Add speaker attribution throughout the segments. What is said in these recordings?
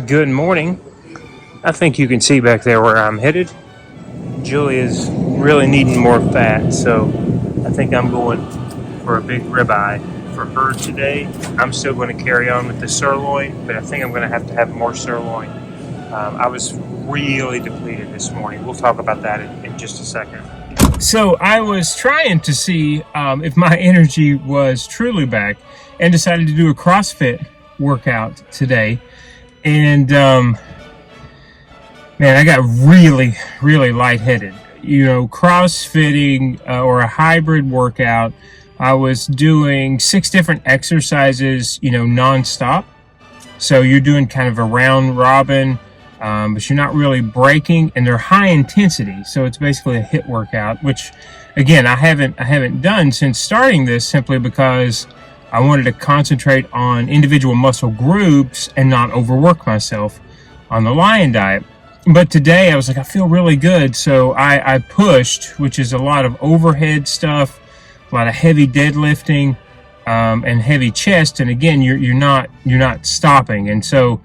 Speaker 1: Good morning. I think you can see back there where I'm headed. Julia's really needing more fat, so I think I'm going for a big ribeye for her today. I'm still going to carry on with the sirloin, but I think I'm going to have more sirloin. I was really depleted this morning. We'll talk about that in just a second. So I was trying to see if my energy was truly back and decided to do a CrossFit workout today. And man, I got really lightheaded. CrossFitting or a hybrid workout, I was doing 6 different exercises, nonstop. So you're doing kind of a round robin, but you're not really breaking, and they're high intensity. So it's basically a HIIT workout, which again, I haven't done since starting this, simply because I wanted to concentrate on individual muscle groups and not overwork myself on the lion diet. But today I was like, I feel really good. So I pushed, which is a lot of overhead stuff, a lot of heavy deadlifting, and heavy chest. And again, you're not stopping. And so,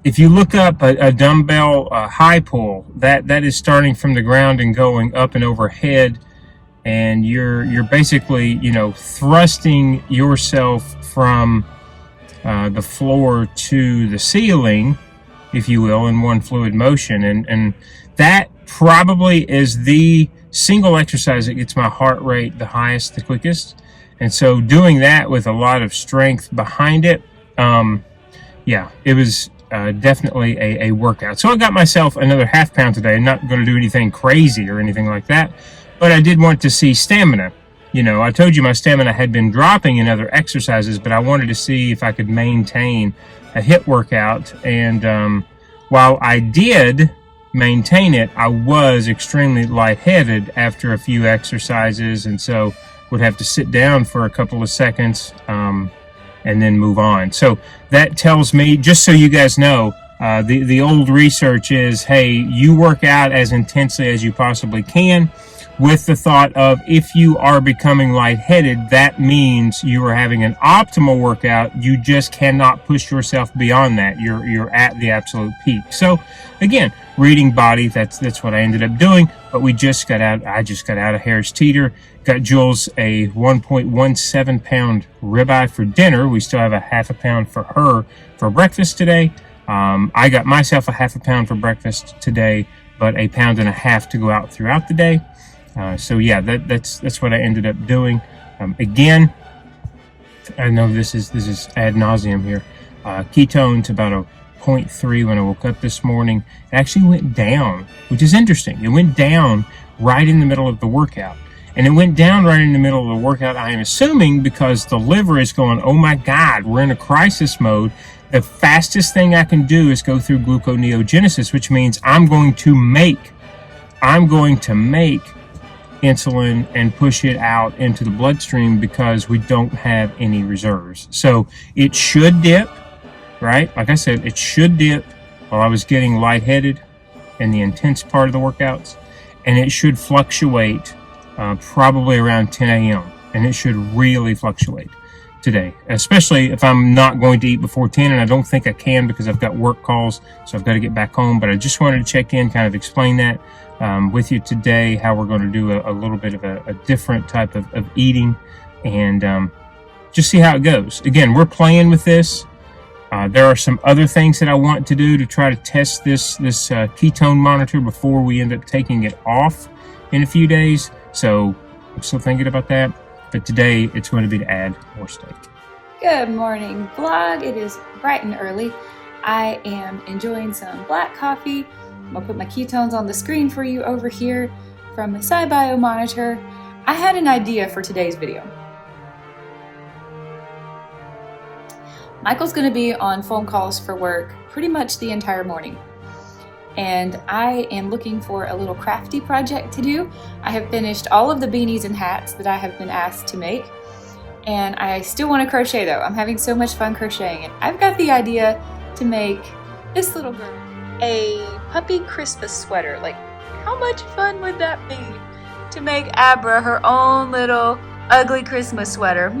Speaker 1: if you look up a dumbbell high pull, that is starting from the ground and going up and overhead. And you're basically, thrusting yourself from the floor to the ceiling, if you will, in one fluid motion. And that probably is the single exercise that gets my heart rate the highest, the quickest. And so doing that with a lot of strength behind it, it was definitely a workout. So I got myself another half pound today. I'm not going to do anything crazy or anything like that. But I did want to see stamina. I told you my stamina had been dropping in other exercises, but I wanted to see if I could maintain a HIIT workout. And while I did maintain it, I was extremely lightheaded after a few exercises, and so would have to sit down for a couple of seconds and then move on. So that tells me, just so you guys know, the old research is, hey, you work out as intensely as you possibly can, with the thought of, if you are becoming lightheaded, that means you are having an optimal workout. You just cannot push yourself beyond that. You're at the absolute peak. So again, reading body, that's what I ended up doing. But I just got out of Harris Teeter, got Jules a 1.17 pound ribeye for dinner. We still have a half a pound for her for breakfast today. I got myself a half a pound for breakfast today, but a pound and a half to go out throughout the day. So yeah, that's what I ended up doing. Again, I know this is ad nauseum here. Ketones about a 0.3 when I woke up this morning. It actually went down, which is interesting. It went down right in the middle of the workout. And it went down right in the middle of the workout, I am assuming, because the liver is going, oh my God, we're in a crisis mode. The fastest thing I can do is go through gluconeogenesis, which means I'm going to make insulin and push it out into the bloodstream, because we don't have any reserves. So it should dip, right? Like I said, it should dip while I was getting lightheaded in the intense part of the workouts, and it should fluctuate probably around 10 a.m. and it should really fluctuate today, especially if I'm not going to eat before 10, and I don't think I can because I've got work calls, so I've got to get back home. But I just wanted to check in, kind of explain that with you today, how we're going to do a little bit of a different type of eating, and just see how it goes. Again, we're playing with this. There are some other things that I want to do to try to test this ketone monitor before we end up taking it off in a few days. So I'm still thinking about that. But today it's going to be to add more steak.
Speaker 2: Good morning, vlog. It is bright and early. I am enjoying some black coffee. I'm gonna put my ketones on the screen for you over here from the SciBio monitor. I had an idea for today's video. Michael's gonna be on phone calls for work pretty much the entire morning. And I am looking for a little crafty project to do. I have finished all of the beanies and hats that I have been asked to make. And I still want to crochet though. I'm having so much fun crocheting. And I've got the idea to make this little girl a puppy Christmas sweater. Like, how much fun would that be? To make Abra her own little ugly Christmas sweater.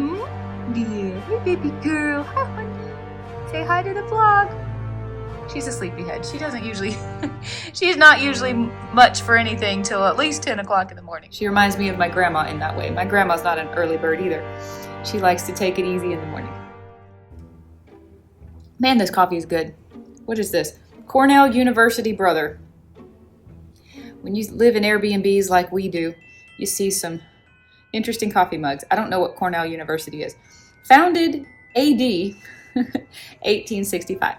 Speaker 2: Yeah, hey baby girl. Hi honey. Say hi to the vlog. She's a sleepyhead. She doesn't usually, she's not usually much for anything till at least 10 o'clock in the morning. She reminds me of my grandma in that way. My grandma's not an early bird either. She likes to take it easy in the morning. Man, this coffee is good. What is this? Cornell University Brother. When you live in Airbnbs like we do, you see some interesting coffee mugs. I don't know what Cornell University is. Founded AD 1865.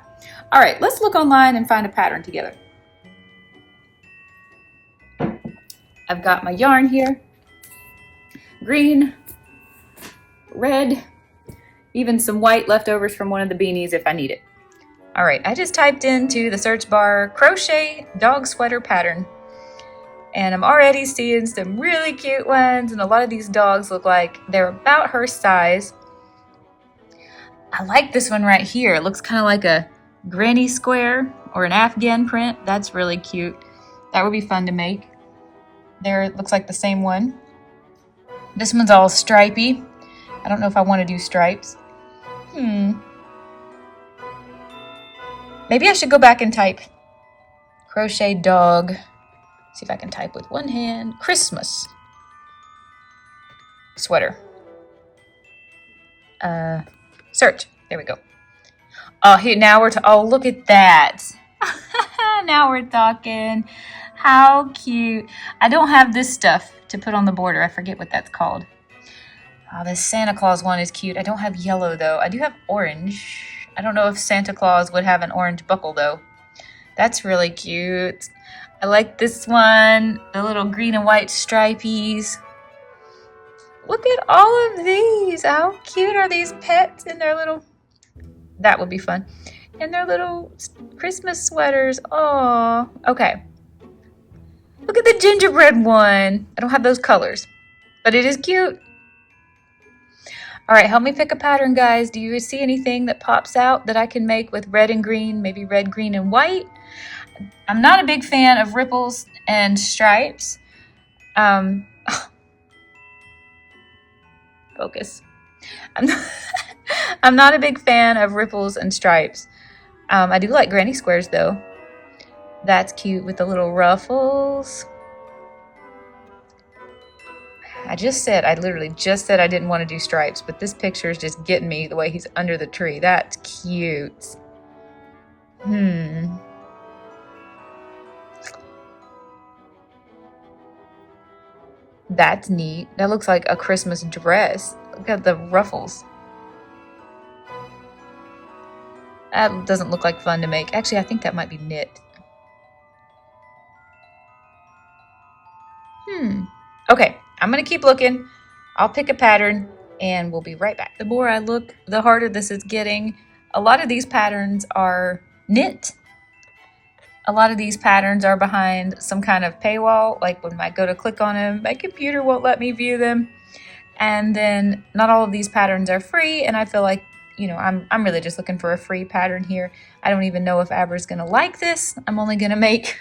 Speaker 2: All right, let's look online and find a pattern together. I've got my yarn here. Green, red, even some white leftovers from one of the beanies if I need it. All right, I just typed into the search bar crochet dog sweater pattern. And I'm already seeing some really cute ones, and a lot of these dogs look like they're about her size. I like this one right here. It looks kind of like a granny square or an Afghan print. That's really cute. That would be fun to make. There, it looks like the same one. This one's all stripy. I don't know if I want to do stripes. Maybe I should go back and type crochet dog. See if I can type with one hand. Christmas sweater. Search. There we go. Oh, here now we're oh, look at that. Now we're talking. How cute. I don't have this stuff to put on the border. I forget what that's called. Oh, this Santa Claus one is cute. I don't have yellow though. I do have orange. I don't know if Santa Claus would have an orange buckle though. That's really cute. I like this one, the little green and white stripies. Look at all of these. How cute are these pets in their little, that would be fun. And their little Christmas sweaters. Oh, okay. Look at the gingerbread one. I don't have those colors, but it is cute. All right, help me pick a pattern, guys. Do you see anything that pops out that I can make with red and green, maybe red, green, and white? I'm not a big fan of ripples and stripes. Focus. I'm not a big fan of ripples and stripes. I do like granny squares though. That's cute with the little ruffles. I literally just said I didn't want to do stripes, but this picture is just getting me the way he's under the tree. That's cute. That's neat. That looks like a Christmas dress. Look at the ruffles. That doesn't look like fun to make. Actually, I think that might be knit. Okay, I'm gonna keep looking. I'll pick a pattern and we'll be right back. The more I look, the harder this is getting. A lot of these patterns are knit. A lot of these patterns are behind some kind of paywall, like when I go to click on them, my computer won't let me view them. And then not all of these patterns are free, and I feel like, you know, I'm really just looking for a free pattern here. I don't even know if Abra's gonna like this. I'm only gonna make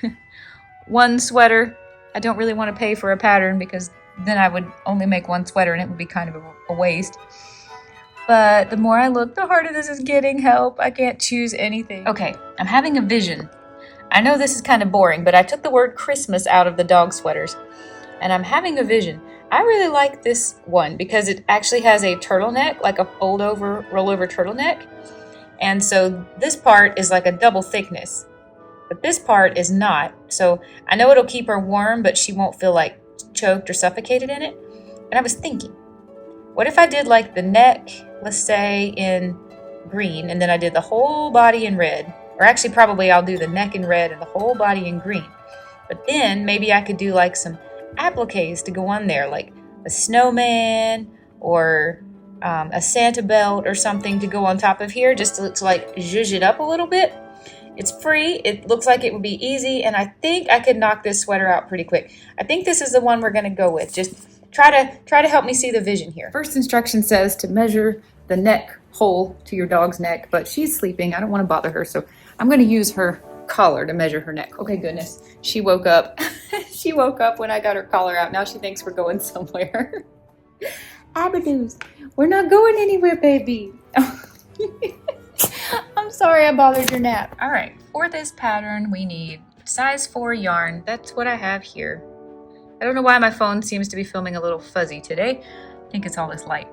Speaker 2: one sweater. I don't really want to pay for a pattern because then I would only make one sweater and it would be kind of a waste. But the more I look, the harder this is getting. Help, I can't choose anything. Okay, I'm having a vision. I know this is kind of boring, but I took the word Christmas out of the dog sweaters and I'm having a vision. I really like this one because it actually has a turtleneck, like a rollover turtleneck. And so this part is like a double thickness, but this part is not. So I know it'll keep her warm, but she won't feel like choked or suffocated in it. And I was thinking, what if I did like the neck, let's say in green, and then I did the whole body in red? Or actually probably I'll do the neck in red and the whole body in green. But then maybe I could do like some appliques to go on there, like a snowman or a Santa belt or something to go on top of here, just to like zhuzh it up a little bit. It's free. It looks like it would be easy, and I think I could knock this sweater out pretty quick. I think this is the one we're going to go with. Just try to help me see the vision here. First instruction says to measure the neck hole to your dog's neck, but she's sleeping. I don't want to bother her, so I'm going to use her collar to measure her neck. Okay, goodness. She woke up. She woke up when I got her collar out. Now she thinks we're going somewhere. Abadoos, we're not going anywhere, baby. I'm I'm sorry I bothered your nap. All right, for this pattern, we need size 4 yarn. That's what I have here. I don't know why my phone seems to be filming a little fuzzy today. I think it's all this light.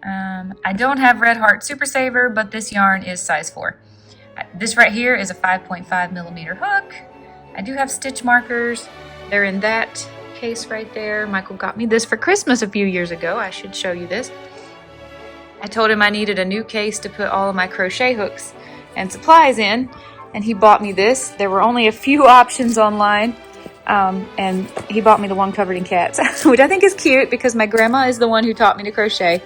Speaker 2: I don't have Red Heart Super Saver, but this yarn is size 4. This right here is a 5.5 millimeter hook. I do have stitch markers. They're in that case right there. Michael got me this for Christmas a few years ago. I should show you this. I told him I needed a new case to put all of my crochet hooks and supplies in, and he bought me this. There were only a few options online, and he bought me the one covered in cats, which I think is cute because my grandma is the one who taught me to crochet,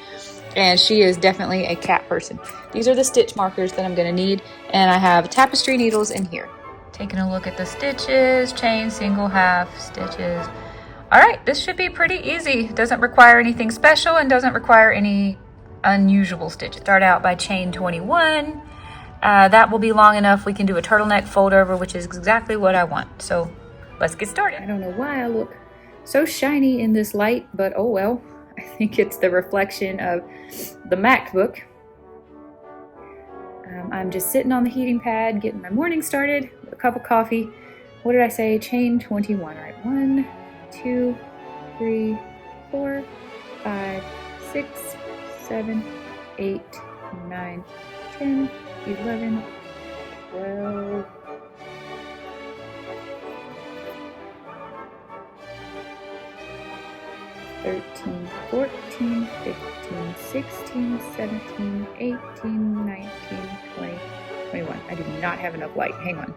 Speaker 2: and she is definitely a cat person. These are the stitch markers that I'm going to need, and I have tapestry needles in here. Taking a look at the stitches, chain, single, half, stitches. All right, this should be pretty easy. It doesn't require anything special and doesn't require any unusual stitch. Start out by chain 21. That will be long enough. We can do a turtleneck fold over, which is exactly what I want. So let's get started. I don't know why I look so shiny in this light, but oh well. I think it's the reflection of the MacBook. I'm just sitting on the heating pad, getting my morning started with a cup of coffee. What did I say? Chain 21. All right, 1, 2, 3, 4, 5, 6, 7, 8, 9, 10, 11, 12, 13, 14, 15, 16, 17, 18, 19, 20, 21. I do not have enough light. Hang on.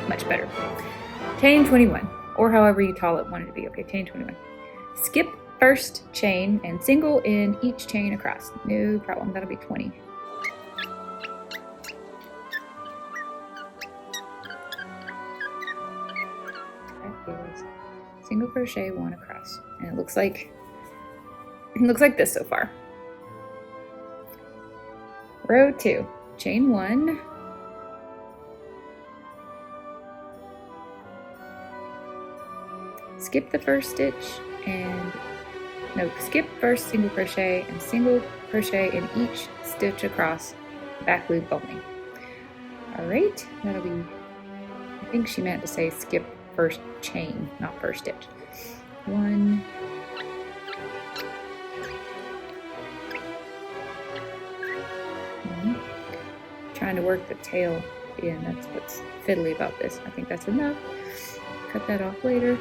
Speaker 2: Much better. Chain 21, or however you tall it wanted to be. Okay, chain 21. Skip first chain and single in each chain across. No problem. That'll be 20. Single crochet 1 across, and it looks like this so far. Row 2, chain 1, skip the first stitch and skip first single crochet and single crochet in each stitch across, back loop only. All right, that'll be, I think she meant to say skip first chain, not first stitch. 1, 1. Trying to work the tail in. That's what's fiddly about this. I think that's enough. Cut that off later.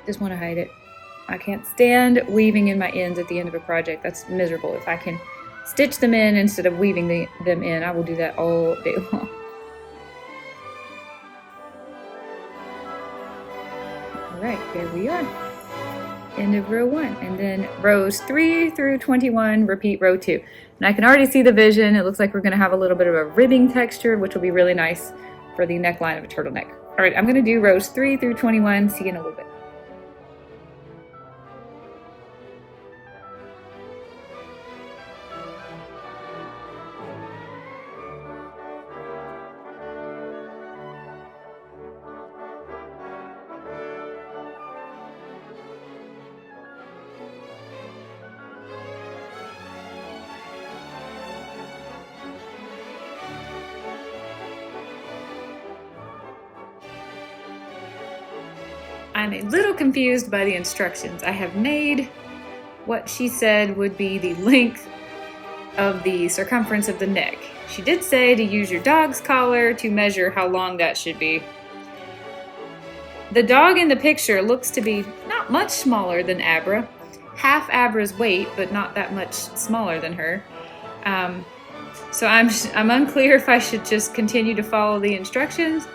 Speaker 2: Just want to hide it. I can't stand weaving in my ends at the end of a project. That's miserable. If I can stitch them in instead of weaving them in, I will do that all day long. Right, there we are. End of row 1, and then rows 3 through 21, repeat row 2. And I can already see the vision. It looks like we're going to have a little bit of a ribbing texture, which will be really nice for the neckline of a turtleneck. All right, I'm going to do rows 3 through 21. See you in a little bit. I'm a little confused by the instructions. I have made what she said would be the length of the circumference of the neck. She did say to use your dog's collar to measure how long that should be. The dog in the picture looks to be not much smaller than Abra. Half Abra's weight, but not that much smaller than her. So I'm unclear if I should just continue to follow the instructions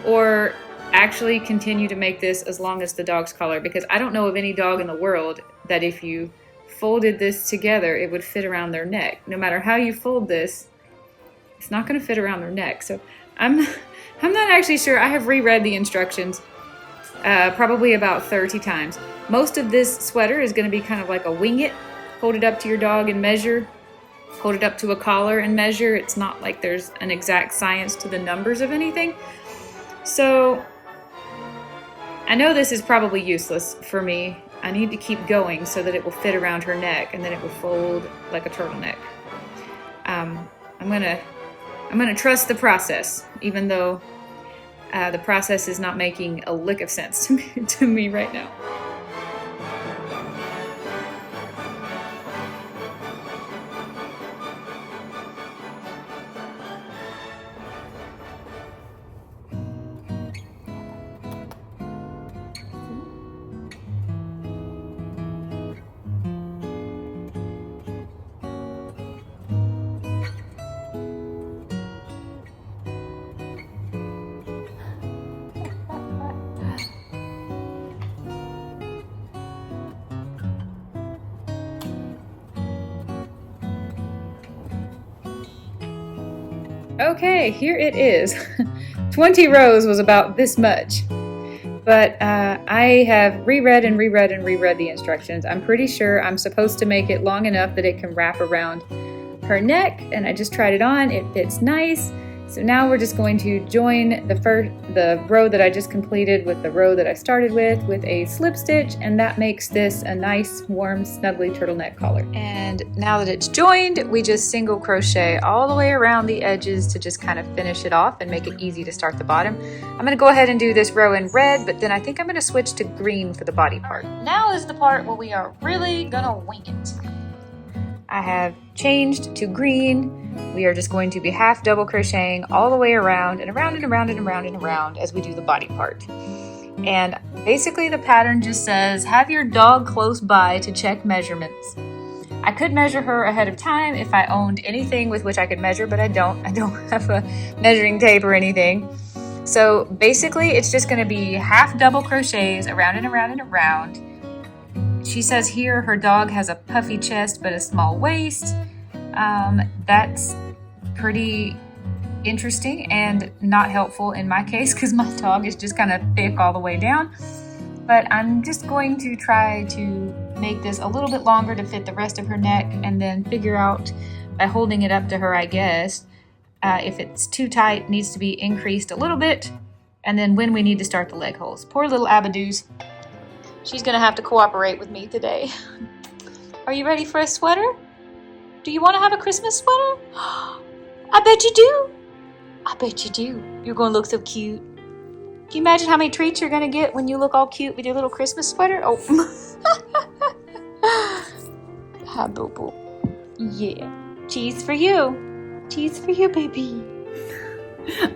Speaker 2: or actually continue to make this as long as the dog's collar, because I don't know of any dog in the world that if you folded this together, it would fit around their neck. No matter how you fold this, it's not going to fit around their neck. So I'm not actually sure. I have reread the instructions probably about 30 times. Most of this sweater is going to be kind of like a wing it, hold it up to your dog and measure, hold it up to a collar and measure. It's not like there's an exact science to the numbers of anything. So I know this is probably useless for me I need to keep going so that it will fit around her neck and then it will fold like a turtleneck. I'm gonna trust the process, even though the process is not making a lick of sense to me right now. Okay, here it is. 20 rows was about this much. But I have reread and reread and reread the instructions. I'm pretty sure I'm supposed to make it long enough that it can wrap around her neck, and I just tried it on. It fits nice. So now we're just going to join the row that I just completed with the row that I started with a slip stitch, and that makes this a nice, warm, snuggly turtleneck collar. And now that it's joined, we just single crochet all the way around the edges to just kind of finish it off and make it easy to start the bottom. I'm going to go ahead and do this row in red, but then I think I'm going to switch to green for the body part. Now is the part where we are really going to wing it. I have changed to green. We are just going to be half double crocheting all the way around and around and around and around and around as we do the body part. And basically the pattern just says, have your dog close by to check measurements. I could measure her ahead of time if I owned anything with which I could measure, but I don't. I don't have a measuring tape or anything. So basically it's just going to be half double crochets around and around and around. She says here her dog has a puffy chest but a small waist. That's pretty interesting and not helpful in my case because my dog is just kind of thick all the way down. But I'm just going to try to make this a little bit longer to fit the rest of her neck and then figure out by holding it up to her, I guess, if it's too tight, needs to be increased a little bit, and then when we need to start the leg holes. Poor little Abadoos. She's gonna have to cooperate with me today. Are you ready for a sweater? Do you want to have a Christmas sweater? I bet you do. I bet you do. You're gonna look so cute. Can you imagine how many treats you're gonna get when you look all cute with your little Christmas sweater? Oh. Hi, boo boo. Yeah. Cheese for you. Cheese for you, baby.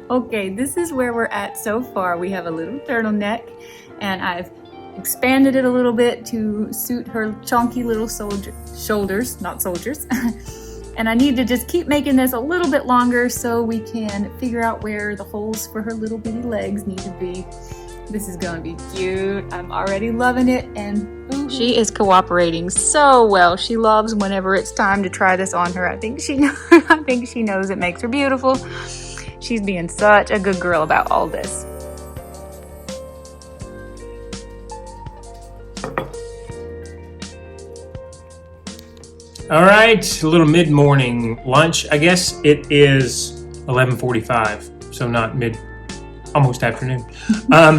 Speaker 2: Okay, this is where we're at so far. We have a little turtleneck, and I've expanded it a little bit to suit her chunky little shoulders, not soldiers. And I need to just keep making this a little bit longer so we can figure out where the holes for her little bitty legs need to be. This is gonna be cute. I'm already loving it, and ooh, she is cooperating so well. She loves whenever it's time to try this on her. I think she knows it makes her beautiful. She's being such a good girl about all this.
Speaker 1: All right, a little mid-morning lunch. I guess it is 11:45, so not mid, almost afternoon.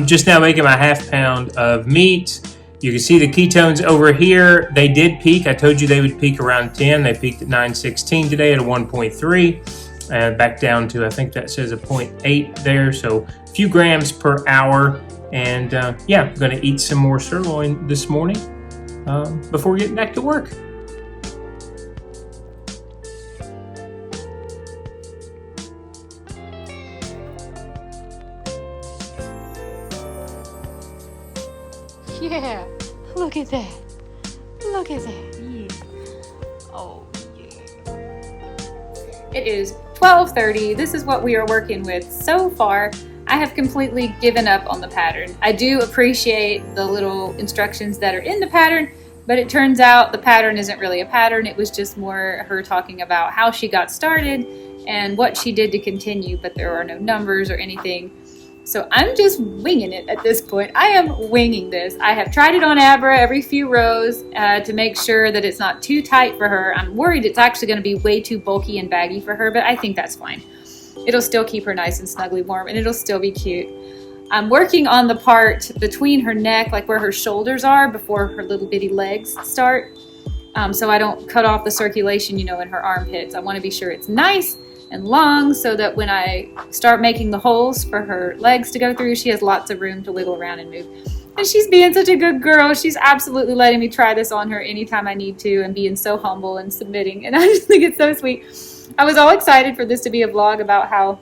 Speaker 1: Just now making my half pound of meat. You can see the ketones over here. They did peak. I told you they would peak around 10. They peaked at 916 today at a 1.3. Back down to, I think that says a 0.8 there. So a few grams per hour. And yeah, I'm going to eat some more sirloin this morning before getting back to work.
Speaker 2: Yeah, look at that. Look at that. Yeah. Oh, yeah. It is 12:30. This is what we are working with so far. I have completely given up on the pattern. I do appreciate the little instructions that are in the pattern, but it turns out the pattern isn't really a pattern. It was just more her talking about how she got started and what she did to continue, but there are no numbers or anything. So I'm just winging it at this point. I am winging this. I have tried it on Abra every few rows to make sure that it's not too tight for her. I'm worried it's actually going to be way too bulky and baggy for her, but I think that's fine. It'll still keep her nice and snugly warm, and it'll still be cute. I'm working on the part between her neck, like where her shoulders are before her little bitty legs start. So I don't cut off the circulation, in her armpits. I want to be sure it's nice and long so that when I start making the holes for her legs to go through, she has lots of room to wiggle around and move. And she's being such a good girl. She's absolutely letting me try this on her anytime I need to and being so humble and submitting. And I just think it's so sweet. I was all excited for this to be a vlog about how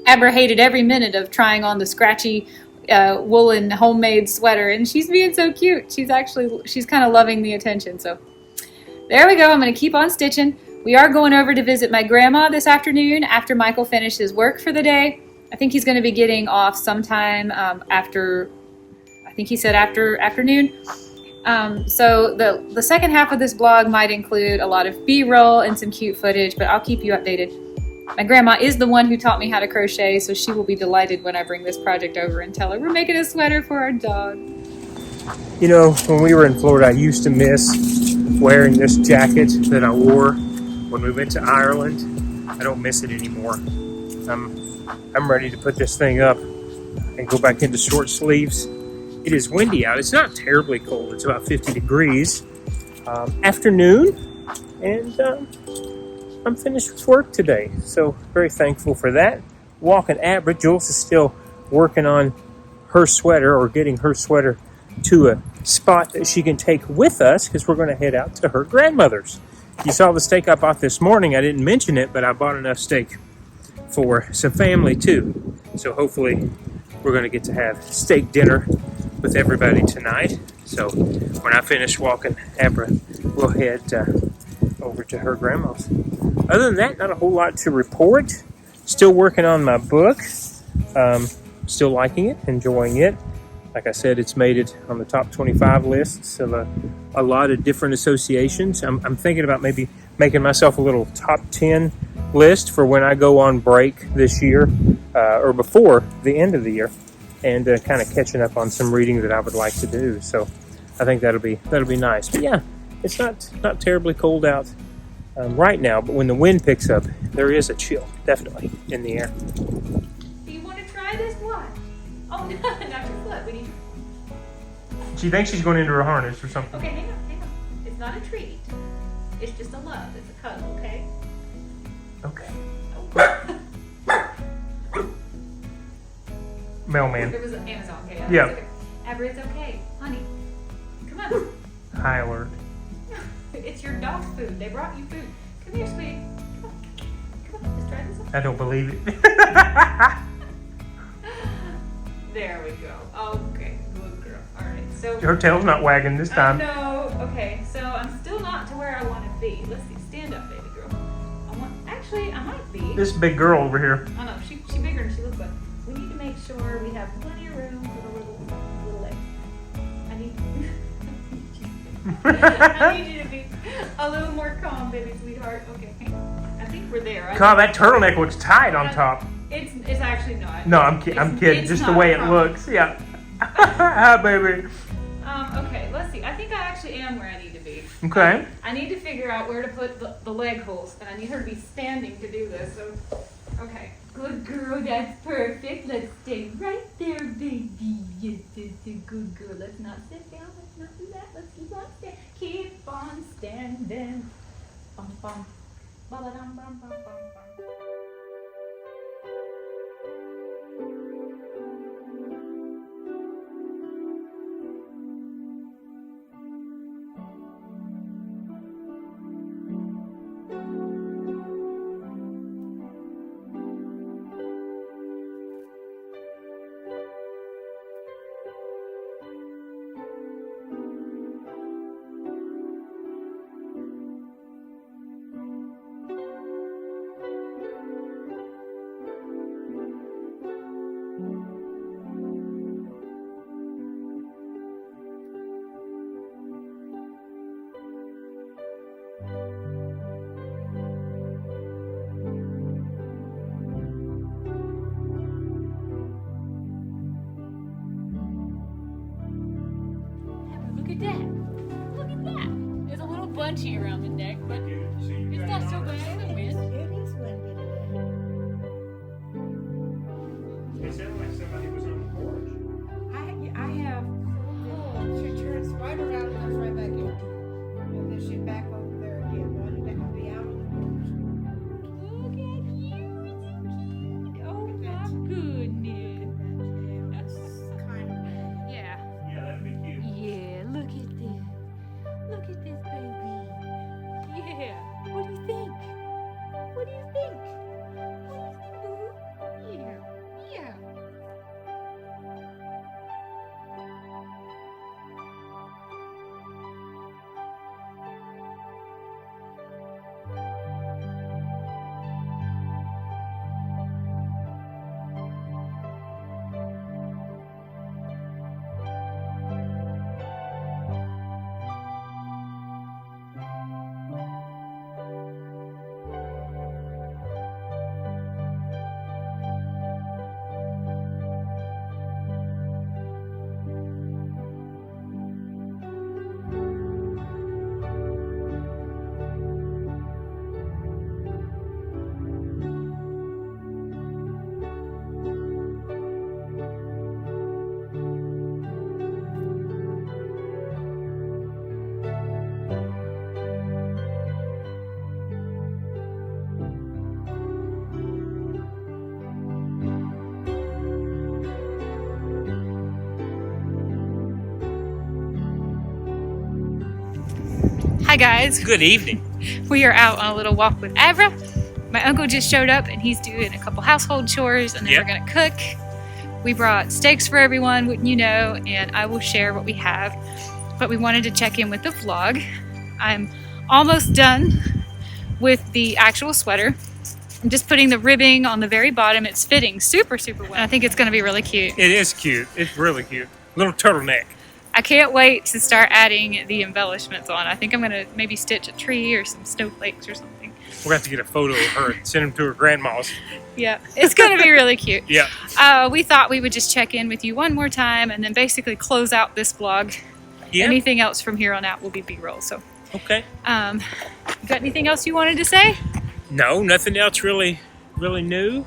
Speaker 2: Abra hated every minute of trying on the scratchy woolen homemade sweater. And she's being so cute. She's kind of loving the attention. So there we go. I'm going to keep on stitching. We are going over to visit my grandma this afternoon after Michael finishes work for the day. I think he's going to be getting off sometime after, I think he said after afternoon. So the second half of this vlog might include a lot of B-roll and some cute footage, but I'll keep you updated. My grandma is the one who taught me how to crochet, so she will be delighted when I bring this project over and tell her we're making a sweater for our dog.
Speaker 1: When we were in Florida, I used to miss wearing this jacket that I wore when we went to Ireland. I don't miss it anymore. I'm ready to put this thing up and go back into short sleeves. It is windy out. It's not terribly cold. It's about 50 degrees. Afternoon, and I'm finished with work today. So very thankful for that. Walking Abra. Jules is still working on her sweater, or getting her sweater to a spot that she can take with us, because we're going to head out to her grandmother's. You saw the steak I bought this morning. I didn't mention it, but I bought enough steak for some family too. So hopefully we're going to get to have steak dinner with everybody tonight. So when I finish walking Abra, we'll head over to her grandma's. Other than that, not a whole lot to report. Still working on my book. Still liking it, enjoying it. Like I said, it's made it on the top 25 lists of a lot of different associations. I'm thinking about maybe making myself a little top 10 list for when I go on break this year, or before the end of the year, and kind of catching up on some reading that I would like to do. So I think that'll be nice. But yeah, it's not terribly cold out right now, but when the wind picks up, there is a chill, definitely, in the air.
Speaker 2: Do you want to try this one? Oh, no, not your foot. We need.
Speaker 1: She thinks she's going into her harness or something.
Speaker 2: Okay, hang on. It's not a treat. It's just a love. It's a cuddle, okay?
Speaker 1: Okay.
Speaker 2: Oh.
Speaker 1: Mailman.
Speaker 2: It was an Amazon, okay?
Speaker 1: Yeah.
Speaker 2: Okay. Abra, it's okay. Honey, come on.
Speaker 1: High alert.
Speaker 2: It's your dog's food. They brought you food. Come here, sweetie. Come on. Let's try this one.
Speaker 1: I don't believe it.
Speaker 2: There we go. Okay, good girl. All right, so.
Speaker 1: Her tail's not wagging this time.
Speaker 2: No. Okay, so I'm still not to where I want to be. Let's see. Stand up, baby girl. Actually, I might be.
Speaker 1: This big girl over here.
Speaker 2: I know. She's bigger than she looks like. We need to make sure we have plenty of room for the little leg. I need you to be a little more calm, baby sweetheart. Okay, hang on. I think we're there.
Speaker 1: God, that turtleneck looks tight on top.
Speaker 2: It's actually not.
Speaker 1: No, I'm kidding. Just the way it looks. Yeah. Hi, baby.
Speaker 2: Okay, let's see. I think I actually am where I need to be.
Speaker 1: Okay.
Speaker 2: I need to figure out where to put the leg holes, and I need her to be standing to do this. So, okay. Good girl, that's perfect. Let's stay right there, baby. Yes, it's a good girl. Let's not sit down. Let's not do that. Let's keep on standing. Keep on standing. Bum, bum. Ba-ba-dum, bum, bum, bum, bum. Look at that. Look at that. It's a little bunchy around the neck, but it's not so bad.
Speaker 3: It is windy today.
Speaker 1: It sounded like somebody was on the porch.
Speaker 2: Hi guys.
Speaker 3: Good evening.
Speaker 2: We are out on a little walk with Abra. My uncle just showed up and he's doing a couple household chores and then
Speaker 3: Yep.
Speaker 2: we're gonna cook. We brought steaks for everyone, wouldn't you know, and I will share what we have. But we wanted to check in with the vlog. I'm almost done with the actual sweater. I'm just putting the ribbing on the very bottom. It's fitting super well. And I think it's gonna be really cute.
Speaker 3: It is cute. It's really cute. Little turtleneck.
Speaker 2: I can't wait to start adding the embellishments on. I think I'm gonna maybe stitch a tree or some snowflakes or something.
Speaker 3: We're going to have to get a photo of her and send them to her grandma's.
Speaker 2: Yeah, it's gonna be really cute.
Speaker 3: Yeah.
Speaker 2: We thought we would just check in with you one more time and then basically close out this vlog.
Speaker 3: Yeah.
Speaker 2: Anything else from here on out will be B-roll. So,
Speaker 3: Okay.
Speaker 2: you got anything else you wanted to say?
Speaker 3: No, nothing else really new.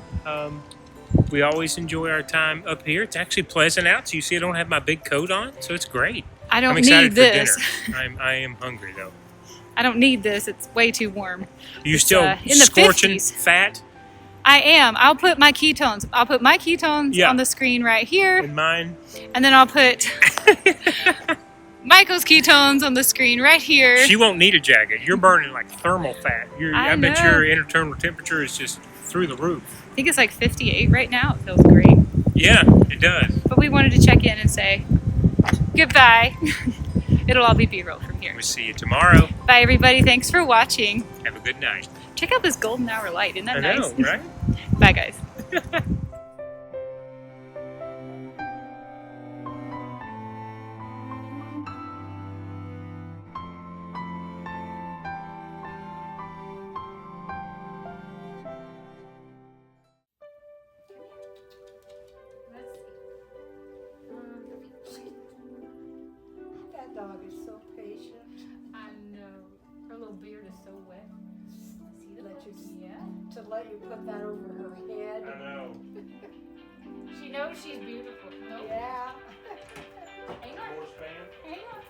Speaker 3: We always enjoy our time up here. It's actually pleasant out, so you see I don't have my big coat on, so it's great.
Speaker 2: I don't
Speaker 3: I'm excited
Speaker 2: need this.
Speaker 3: for dinner. I am hungry though.
Speaker 2: I don't need this. It's way too warm.
Speaker 3: You still
Speaker 2: in the
Speaker 3: scorching
Speaker 2: 50s.
Speaker 3: fat?
Speaker 2: I am. I'll put my ketones.
Speaker 3: Yeah.
Speaker 2: On the screen right here,
Speaker 3: And mine?
Speaker 2: and then I'll put Michael's ketones on the screen right here.
Speaker 3: She won't need a jacket. You're burning like thermal fat.
Speaker 2: I
Speaker 3: I bet
Speaker 2: know.
Speaker 3: your internal temperature is just through the roof.
Speaker 2: I think it's like 58 right now. It feels great.
Speaker 3: Yeah, it does.
Speaker 2: But we wanted to check in and say goodbye. It'll all be B-roll from here.
Speaker 3: We'll see you tomorrow.
Speaker 2: Bye, everybody. Thanks for watching.
Speaker 3: Have a good night.
Speaker 2: Check out this golden hour light. Isn't that
Speaker 3: I
Speaker 2: nice?
Speaker 3: know, right?
Speaker 2: Bye, guys.
Speaker 4: That dog is so patient.
Speaker 2: I know. Her little beard is so wet. See the
Speaker 4: Let you-
Speaker 2: lips? Yeah.
Speaker 4: To let you put that over her head.
Speaker 3: I know.
Speaker 2: She knows she's beautiful. Nope.
Speaker 4: Yeah.
Speaker 2: Hang on.
Speaker 3: Horse fan.
Speaker 2: Hang on.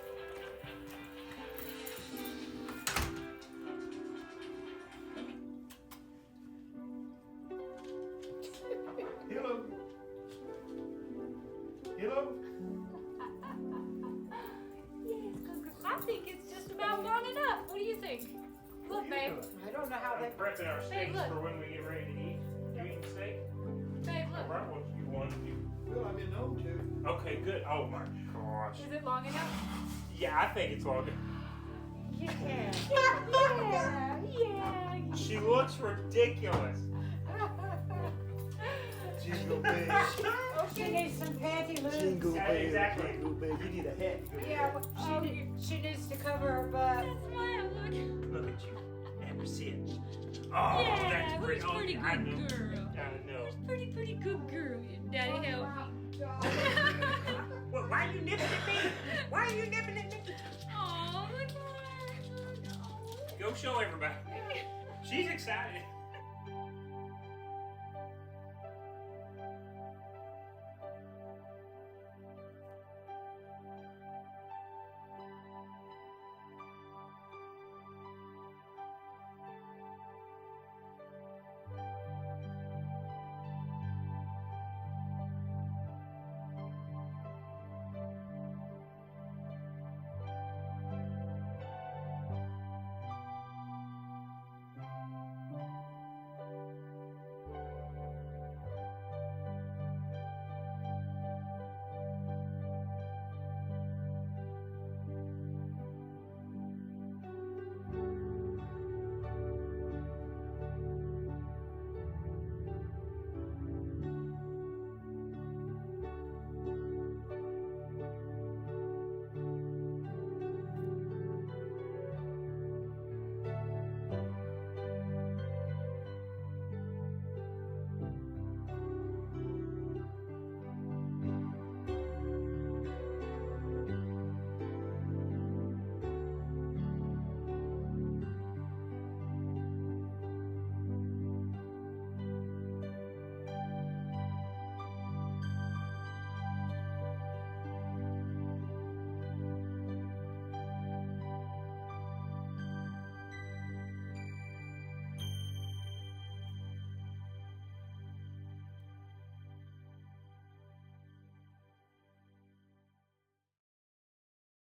Speaker 3: Hello. Hello.
Speaker 2: I think it's just about long enough. What do you think? Look, babe.
Speaker 4: I don't know how
Speaker 3: I'm
Speaker 4: they.
Speaker 3: prepping our steaks
Speaker 2: look.
Speaker 3: for when we get ready to eat. You eating steak?
Speaker 2: Babe,
Speaker 3: All
Speaker 2: look.
Speaker 3: right, what you want?
Speaker 5: Well, I've been known to.
Speaker 3: Okay, good. Oh my gosh.
Speaker 2: Is it long enough?
Speaker 3: Yeah, I think it's long.
Speaker 4: Yeah. Yeah. Yeah.
Speaker 3: She looks ridiculous.
Speaker 5: Jingle bells,
Speaker 4: Oh, she needs some pantaloons.
Speaker 5: jingle
Speaker 3: Yeah,
Speaker 5: bells,
Speaker 3: exactly.
Speaker 5: jingle bells. You need a hat.
Speaker 4: Yeah, well, she needs to cover her butt.
Speaker 3: Look at you. Never see it. Oh,
Speaker 2: Yeah,
Speaker 3: that's
Speaker 2: who's
Speaker 3: great. Oh,
Speaker 2: pretty
Speaker 3: yeah, I
Speaker 2: good
Speaker 3: know.
Speaker 2: girl?
Speaker 3: I know.
Speaker 2: Pretty good girl. Daddy help me.
Speaker 3: Well, why are you nipping at me? Why are you nipping at me?
Speaker 2: Oh, look at her.
Speaker 3: Go show everybody. She's excited.